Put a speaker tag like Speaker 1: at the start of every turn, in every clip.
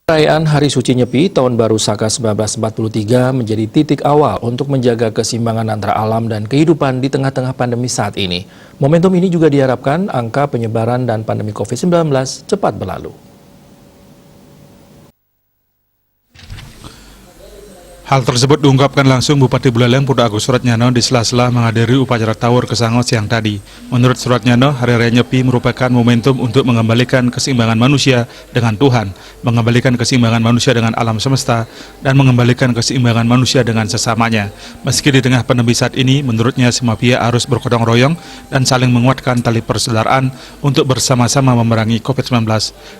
Speaker 1: Perayaan Hari Suci Nyepi Tahun Baru Saka 1943 menjadi titik awal untuk menjaga keseimbangan antara alam dan kehidupan di tengah-tengah pandemi saat ini. Momentum ini juga diharapkan angka penyebaran dan pandemi COVID-19 cepat berlalu.
Speaker 2: Hal tersebut diungkapkan langsung Bupati Buleleng Putu Agus Suratnyano di sela-sela menghadiri upacara Tawur Kesango siang tadi. Menurut Suratnyano, Hari Raya Nyepi merupakan momentum untuk mengembalikan keseimbangan manusia dengan Tuhan, mengembalikan keseimbangan manusia dengan alam semesta, dan mengembalikan keseimbangan manusia dengan sesamanya. Meski di tengah pandemi saat ini, menurutnya semua pihak harus bergotong royong dan saling menguatkan tali persaudaraan untuk bersama-sama memerangi COVID-19.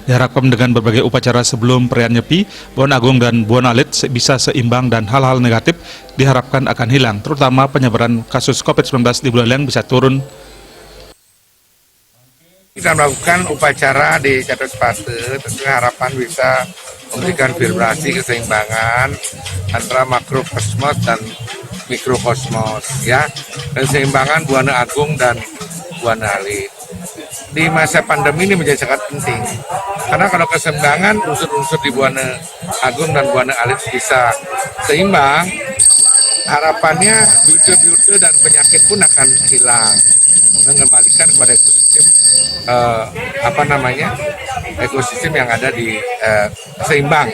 Speaker 2: Diharapkan dengan berbagai upacara sebelum perayaan Nyepi, Bon Agung dan Bon Alit bisa seimbang dan hal-hal negatif diharapkan akan hilang, terutama penyebaran kasus COVID-19 di Buleleng bisa turun.
Speaker 3: Kita melakukan upacara di Cadas Pate, tentunya harapan bisa memberikan vibrasi keseimbangan antara makrokosmos dan mikrokosmos, ya, keseimbangan Buana Agung dan Buana Alit. Di masa pandemi ini menjadi sangat penting, karena kalau keseimbangan unsur-unsur di Buana Agung dan Buana Alit bisa seimbang, harapannya biota-biota dan penyakit pun akan hilang, mengembalikan kepada ekosistem ekosistem yang ada di seimbang.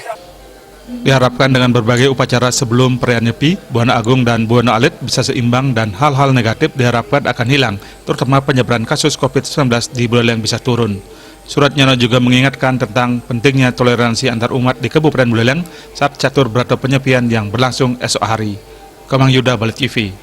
Speaker 2: Diharapkan dengan berbagai upacara sebelum perayaan Nyepi, Buana Agung dan Buana Alit bisa seimbang dan hal-hal negatif diharapkan akan hilang, terutama penyebaran kasus COVID-19 di Buleleng bisa turun. Suratnyano juga mengingatkan tentang pentingnya toleransi antar umat di Kabupaten Buleleng saat catur berata penyepian yang berlangsung esok hari. Komang Yuda, Bali TV.